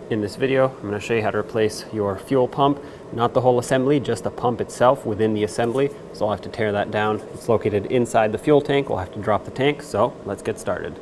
In this video, I'm going to show you how to replace your fuel pump, not the whole assembly, just the pump itself within the assembly. So I'll have to tear that down. It's located inside the fuel tank. We'll have to drop the tank, so let's get started.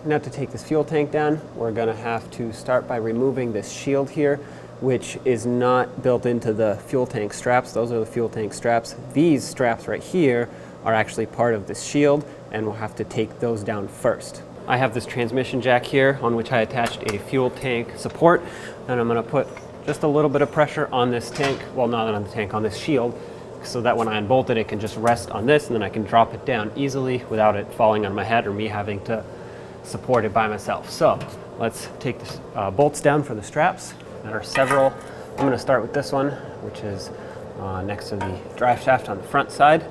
Now to take this fuel tank down, we're going to have to start by removing this shield here, which is not built into the fuel tank straps. Those are the fuel tank straps. These straps right here are actually part of this shield, and we'll have to take those down first. I have this transmission jack here on which I attached a fuel tank support, and I'm going to put just a little bit of pressure on this tank, well, not on the tank, on this shield, so that when I unbolt it, it can just rest on this, and then I can drop it down easily without it falling on my head or me having to support it by myself. So let's take the bolts down for the straps. There are several. I'm going to start with this one, which is next to the drive shaft on the front side.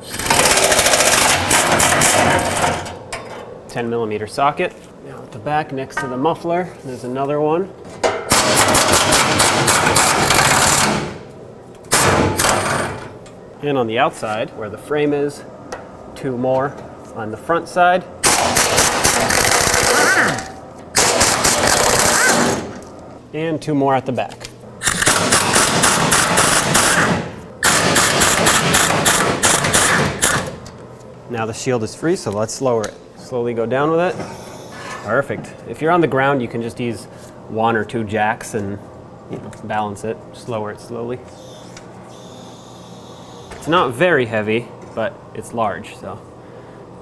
10mm socket. Now at the back next to the muffler, there's another one. And on the outside, where the frame is, two more on the front side. And two more at the back. Now the shield is free, so let's lower it. Slowly go down with it. Perfect. If you're on the ground, you can just use one or two jacks and balance it. Just lower it slowly. It's not very heavy, but it's large, so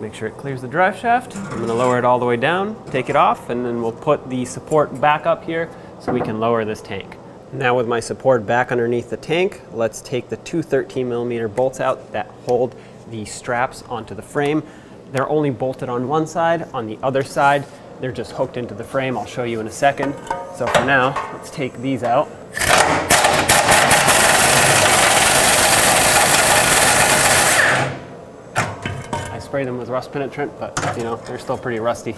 make sure it clears the drive shaft. I'm going to lower it all the way down, take it off, and then we'll put the support back up here so we can lower this tank. Now with my support back underneath the tank, let's take the two 13mm bolts out that hold the straps onto the frame. They're only bolted on one side. On the other side, they're just hooked into the frame. I'll show you in a second. So for now, let's take these out. I sprayed them with rust penetrant, but they're still pretty rusty.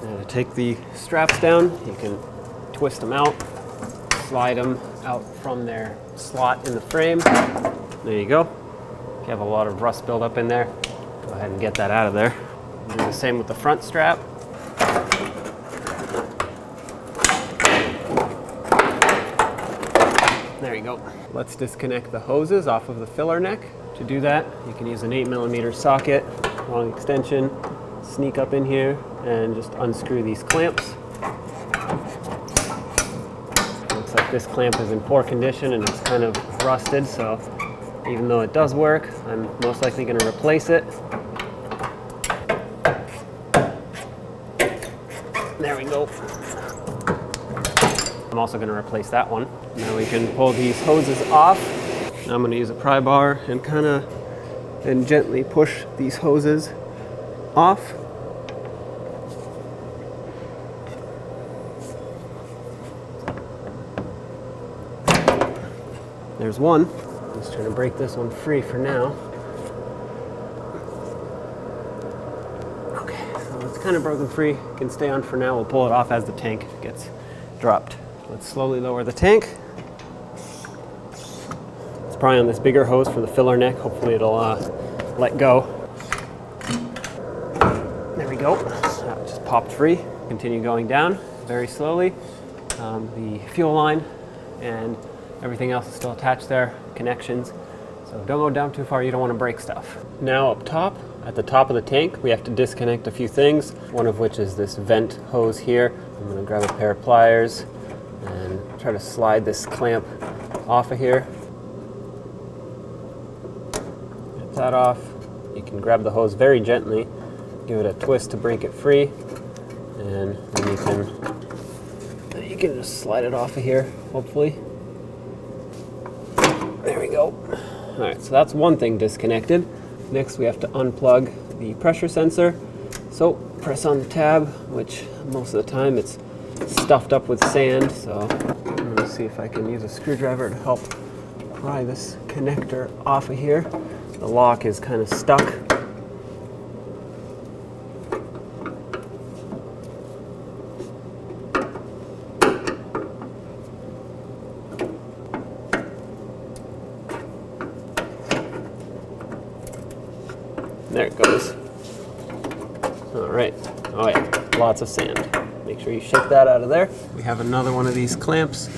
And to take the straps down, you can twist them out, slide them out from their slot in the frame. There you go. If you have a lot of rust buildup in there, go ahead and get that out of there. Do the same with the front strap. There you go. Let's disconnect the hoses off of the filler neck. To do that, you can use an 8mm socket, long extension, sneak up in here and just unscrew these clamps. Looks like this clamp is in poor condition and it's kind of rusted, so even though it does work, I'm most likely going to replace it. There we go. I'm also going to replace that one. Now we can pull these hoses off. Now I'm going to use a pry bar and gently push these hoses off. There's one. I'm just trying to break this one free for now. Okay, so it's kind of broken free. It can stay on for now. We'll pull it off as the tank gets dropped. Let's slowly lower the tank. It's probably on this bigger hose for the filler neck. Hopefully it'll let go. There we go. That just popped free. Continue going down very slowly. The fuel line and everything else is still attached there, connections. So don't go down too far, you don't want to break stuff. Now up top, at the top of the tank, we have to disconnect a few things, one of which is this vent hose here. I'm going to grab a pair of pliers and try to slide this clamp off of here. Get that off. You can grab the hose very gently, give it a twist to break it free, and then you can just slide it off of here, hopefully. There we go. All right, so that's one thing disconnected. Next, we have to unplug the pressure sensor. So press on the tab, which most of the time it's stuffed up with sand. So I'm going to see if I can use a screwdriver to help pry this connector off of here. The lock is kind of stuck. There it goes. All right. Oh yeah, lots of sand. Make sure you shake that out of there. We have another one of these clamps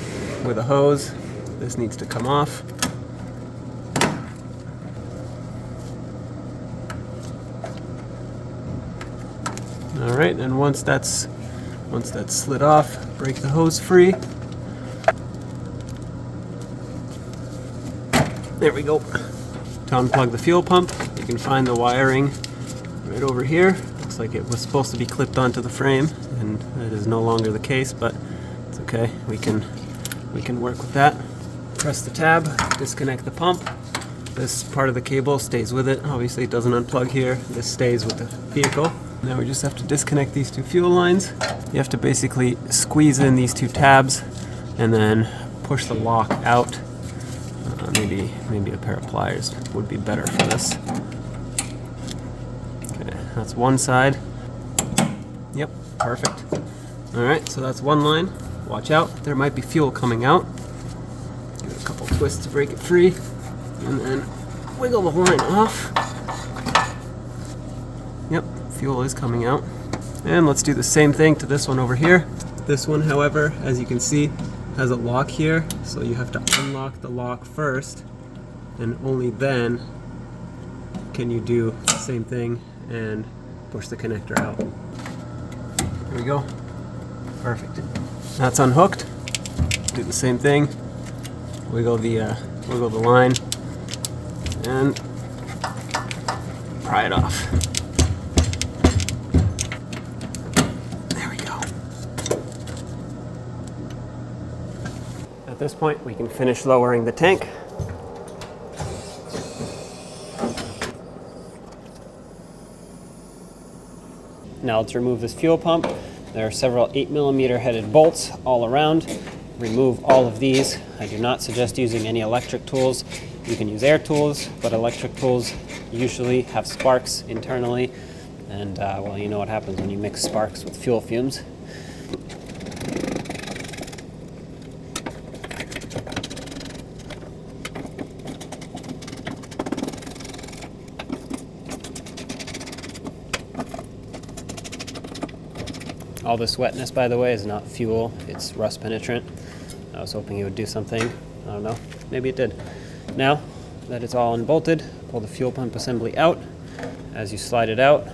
with a hose. This needs to come off. All right, and once that's slid off, break the hose free. There we go. To unplug the fuel pump, you can find the wiring right over here. Looks like it was supposed to be clipped onto the frame, and that is no longer the case, but it's okay. We can work with that. Press the tab, disconnect the pump. This part of the cable stays with it. Obviously it doesn't unplug here. This stays with the vehicle. Now we just have to disconnect these two fuel lines. You have to basically squeeze in these two tabs and then push the lock out. Maybe a pair of pliers would be better for this. Okay, that's one side. Yep, perfect. All right, so that's one line. Watch out, there might be fuel coming out. Give it a couple twists to break it free, and then wiggle the line off. Yep, fuel is coming out. And let's do the same thing to this one over here. This one, however, as you can see, has a lock here, so you have to unlock the lock first, and only then can you do the same thing and push the connector out. There we go. Perfect. That's unhooked. Do the same thing. Wiggle the line and pry it off. There we go. At this point, we can finish lowering the tank. Now let's remove this fuel pump. There are several 8mm headed bolts all around. Remove all of these. I do not suggest using any electric tools. You can use air tools, but electric tools usually have sparks internally, and well, you know what happens when you mix sparks with fuel fumes. All this wetness, by the way, is not fuel, it's rust penetrant. I was hoping it would do something. I don't know, maybe it did. Now that it's all unbolted, pull the fuel pump assembly out. As you slide it out,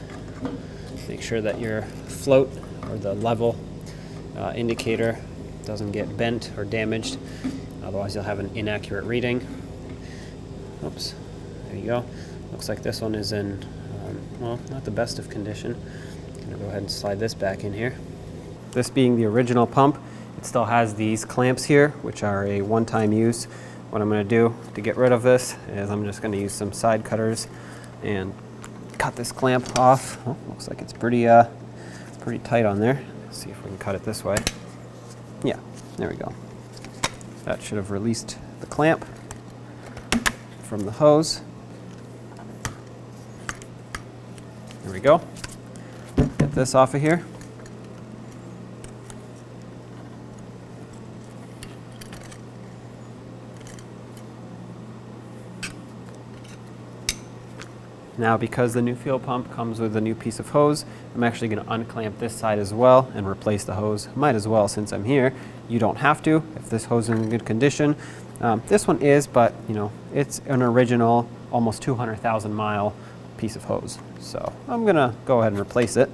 make sure that your float or the level indicator doesn't get bent or damaged. Otherwise you'll have an inaccurate reading. Oops, there you go. Looks like this one is in, well, not the best of condition. I'm gonna go ahead and slide this back in here. This being the original pump, it still has these clamps here, which are a one-time use. What I'm going to do to get rid of this is I'm just going to use some side cutters and cut this clamp off. Oh, looks like it's pretty tight on there. Let's see if we can cut it this way. Yeah, there we go. That should have released the clamp from the hose. There we go. Get this off of here. Now, because the new fuel pump comes with a new piece of hose, I'm actually going to unclamp this side as well and replace the hose. Might as well, since I'm here. You don't have to if this hose is in good condition. This one is, but you know, it's an original, almost 200,000 mile piece of hose. So I'm going to go ahead and replace it.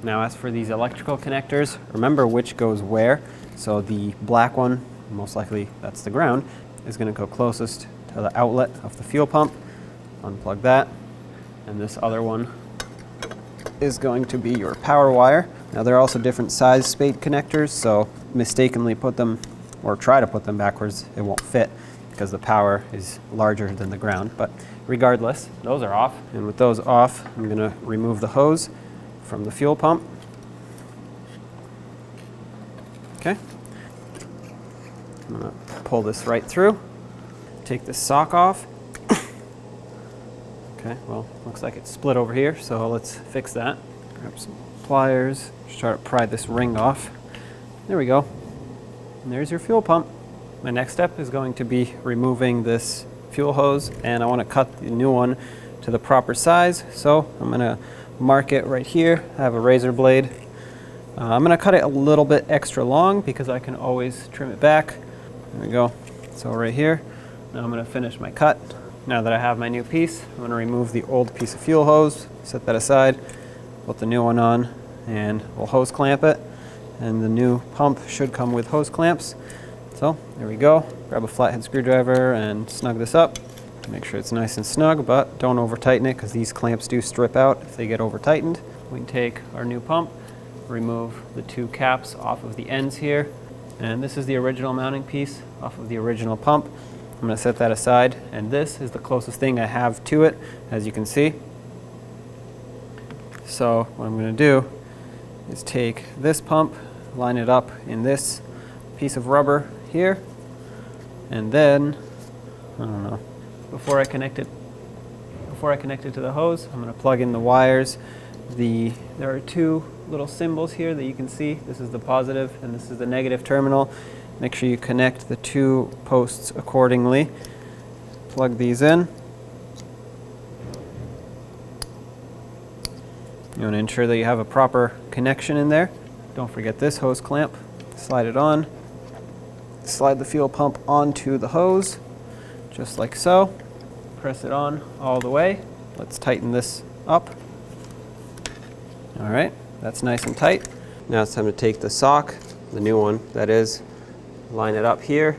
Now, as for these electrical connectors, remember which goes where. So the black one, most likely that's the ground, is going to go closest to the outlet of the fuel pump. Unplug that. And this other one is going to be your power wire. Now, there are also different size spade connectors, so mistakenly put them, or try to put them backwards, it won't fit because the power is larger than the ground. But regardless, those are off. And with those off, I'm going to remove the hose from the fuel pump. Okay. I'm going to pull this right through. Take this sock off. Okay, well, looks like it's split over here, so let's fix that. Grab some pliers, just try to pry this ring off. There we go. And there's your fuel pump. My next step is going to be removing this fuel hose, and I want to cut the new one to the proper size. So I'm going to mark it right here. I have a razor blade. I'm going to cut it a little bit extra long because I can always trim it back. There we go. So right here. Now I'm going to finish my cut. Now that I have my new piece, I'm going to remove the old piece of fuel hose, set that aside, put the new one on, and we'll hose clamp it. And the new pump should come with hose clamps. So there we go. Grab a flathead screwdriver and snug this up. Make sure it's nice and snug, but don't over tighten it because these clamps do strip out if they get over tightened. We can take our new pump, remove the two caps off of the ends here. And this is the original mounting piece off of the original pump. I'm going to set that aside, and this is the closest thing I have to it, as you can see. So what I'm going to do is take this pump, line it up in this piece of rubber here, and then, I don't know, before I connect it to the hose, I'm going to plug in the wires. There are two little symbols here that you can see. This is the positive and this is the negative terminal. Make sure you connect the two posts accordingly. Plug these in. You want to ensure that you have a proper connection in there. Don't forget this hose clamp. Slide it on. Slide the fuel pump onto the hose, just like so. Press it on all the way. Let's tighten this up. All right, that's nice and tight. Now it's time to take the sock, the new one that is, line it up here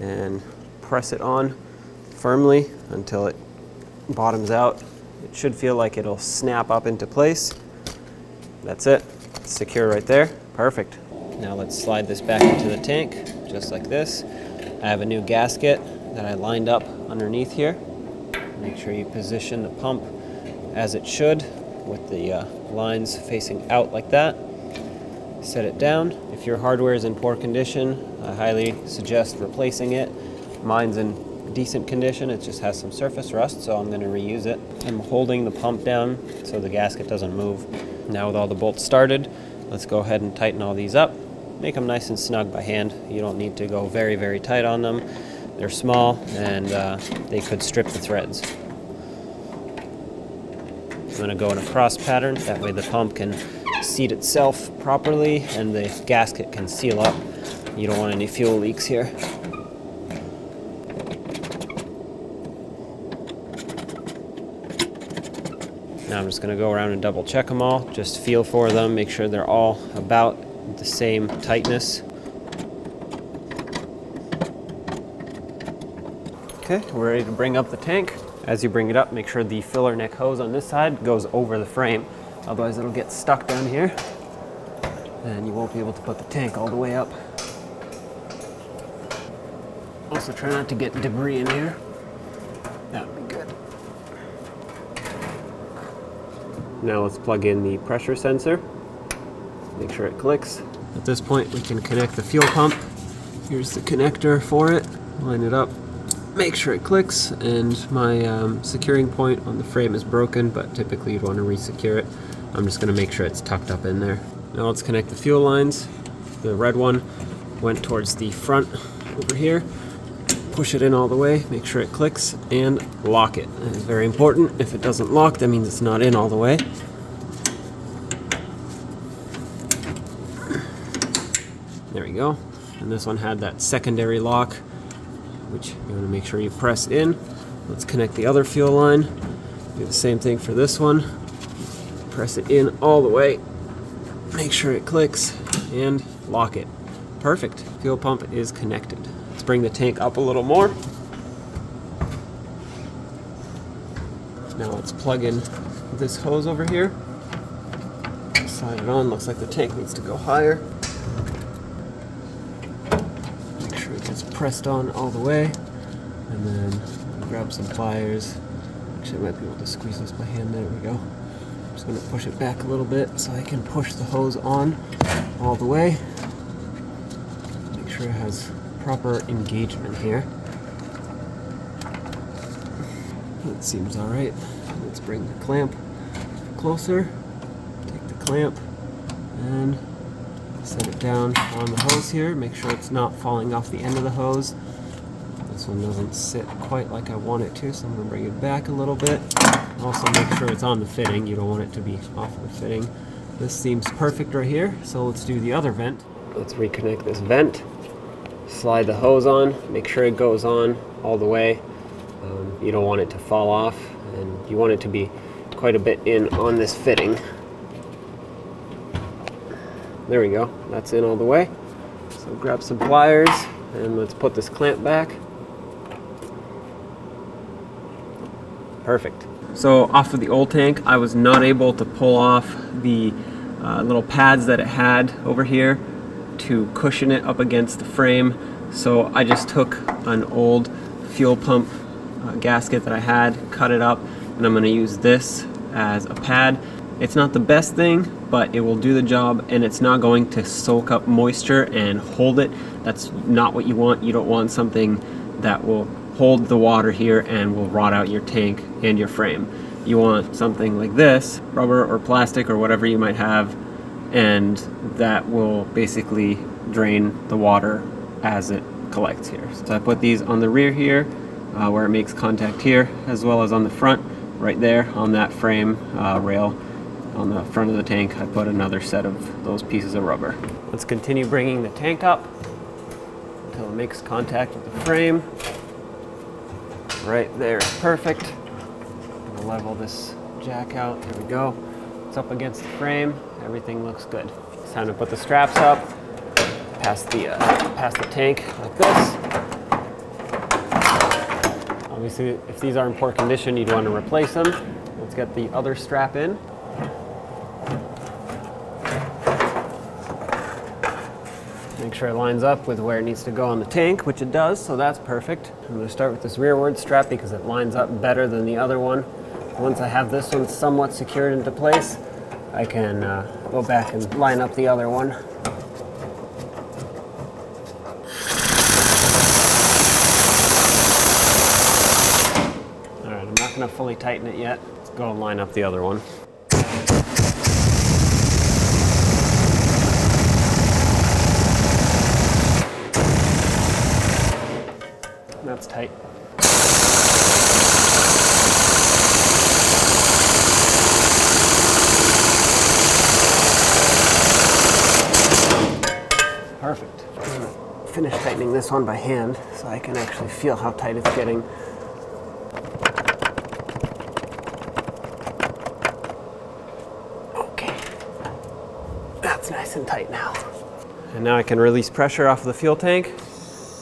and press it on firmly until it bottoms out. It should feel like it'll snap up into place. That's it, it's secure right there. Perfect. Now let's slide this back into the tank, just like this. I have a new gasket that I lined up underneath here. Make sure you position the pump as it should with the lines facing out like that. Set it down. If your hardware is in poor condition, I highly suggest replacing it. Mine's in decent condition, it just has some surface rust, so I'm going to reuse it. I'm holding the pump down so the gasket doesn't move. Now with all the bolts started, let's go ahead and tighten all these up. Make them nice and snug by hand. You don't need to go very, very tight on them. They're small and they could strip the threads. I'm going to go in a cross pattern, that way the pump can seat itself properly and the gasket can seal up. You don't want any fuel leaks here. Now I'm just going to go around and double check them all, just feel for them, make sure they're all about the same tightness. Okay, we're ready to bring up the tank. As you bring it up, make sure the filler neck hose on this side goes over the frame. Otherwise it'll get stuck down here and you won't be able to put the tank all the way up. Also try not to get debris in here. That would be good. Now let's plug in the pressure sensor. Make sure it clicks. At this point we can connect the fuel pump. Here's the connector for it. Line it up. Make sure it clicks, and my securing point on the frame is broken, but typically you'd want to re-secure it. I'm just going to make sure it's tucked up in there. Now let's connect the fuel lines. The red one went towards the front over here. Push it in all the way, make sure it clicks, and lock it. That is very important. If it doesn't lock, that means it's not in all the way. There we go. And this one had that secondary lock, which you want to make sure you press in. Let's connect the other fuel line. Do the same thing for this one. Press it in all the way. Make sure it clicks and lock it. Perfect. Fuel pump is connected. Let's bring the tank up a little more. Now let's plug in this hose over here. Slide it on. Looks like the tank needs to go higher. It's pressed on all the way, and then grab some pliers. Actually, I might be able to squeeze this by hand. There we go. I'm just going to push it back a little bit so I can push the hose on all the way. Make sure it has proper engagement here. That seems all right. Let's bring the clamp closer. Take the clamp and Set it down on the hose here, make sure it's not falling off the end of the hose. This one doesn't sit quite like I want it to, so I'm going to bring it back a little bit. Also make sure it's on the fitting, you don't want it to be off the fitting. This seems perfect right here, so let's do the other vent. Let's reconnect this vent, slide the hose on, make sure it goes on all the way. You don't want it to fall off, and you want it to be quite a bit in on this fitting. There we go, that's in all the way. So grab some pliers and let's put this clamp back. Perfect. So off of the old tank, I was not able to pull off the little pads that it had over here to cushion it up against the frame. So I just took an old fuel pump gasket that I had, cut it up, and I'm going to use this as a pad. It's not the best thing, but it will do the job, and it's not going to soak up moisture and hold it. That's not what you want. You don't want something that will hold the water here and will rot out your tank and your frame. You want something like this, rubber or plastic or whatever you might have, and that will basically drain the water as it collects here. So I put these on the rear here where it makes contact here, as well as on the front right there on that frame rail. On the front of the tank, I put another set of those pieces of rubber. Let's continue bringing the tank up until it makes contact with the frame. Right there is perfect. I'm gonna level this jack out. There we go. It's up against the frame. Everything looks good. It's time to put the straps up, past the tank like this. Obviously, if these are in poor condition, you'd want to replace them. Let's get the other strap in. Make sure it lines up with where it needs to go on the tank, which it does, so that's perfect. I'm going to start with this rearward strap because it lines up better than the other one. Once I have this one somewhat secured into place, I can go back and line up the other one. Alright, I'm not going to fully tighten it yet. Let's go and line up the other one. That's tight. Perfect. I'm gonna finish tightening this one by hand so I can actually feel how tight it's getting. Okay. That's nice and tight now. And now I can release pressure off of the fuel tank,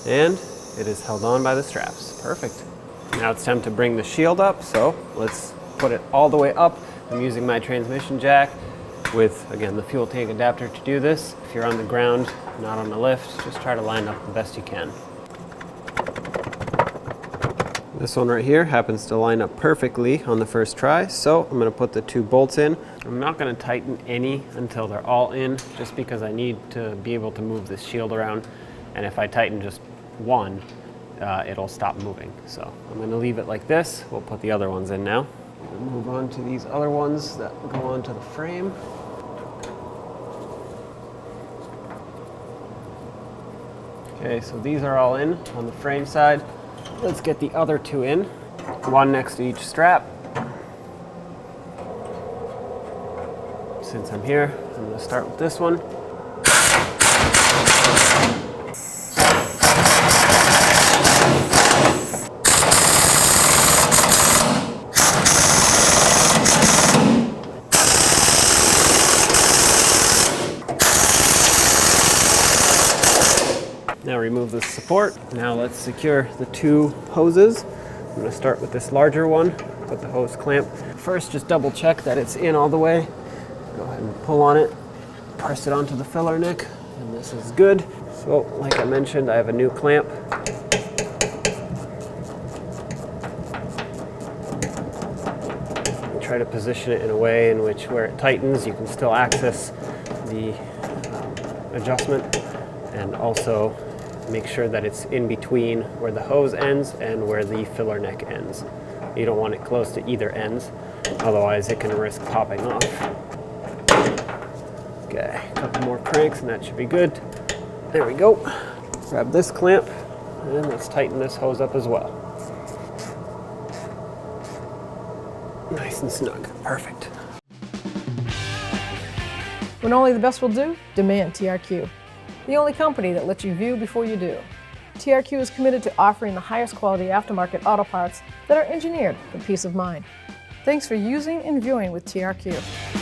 and it is held on by the straps. Perfect. Now it's time to bring the shield up, so let's put it all the way up. I'm using my transmission jack with, again, the fuel tank adapter to do this. If you're on the ground, not on the lift, just try to line up the best you can. This one right here happens to line up perfectly on the first try, so I'm going to put the 2 bolts in. I'm not going to tighten any until they're all in, just because I need to be able to move this shield around, and if I tighten just one, it'll stop moving. So I'm going to leave it like this. We'll put the other ones in now. We'll move on to these other ones that go onto the frame. Okay, so these are all in on the frame side. Let's get the other 2 in, one next to each strap. Since I'm here, I'm going to start with this one. Now remove the support. Now let's secure the 2 hoses. I'm going to start with this larger one, put the hose clamp. First, just double check that it's in all the way. Go ahead and pull on it, press it onto the filler neck, and this is good. So, like I mentioned, I have a new clamp. Try to position it in a way in which where it tightens, you can still access the adjustment, and also make sure that it's in between where the hose ends and where the filler neck ends. You don't want it close to either ends, otherwise it can risk popping off. Okay. couple more cranks and that should be good. There we go. Grab this clamp and let's tighten this hose up as well. Nice and snug. Perfect. When only the best will do, demand TRQ. The only company that lets you view before you do. TRQ is committed to offering the highest quality aftermarket auto parts that are engineered for peace of mind. Thanks for using and viewing with TRQ.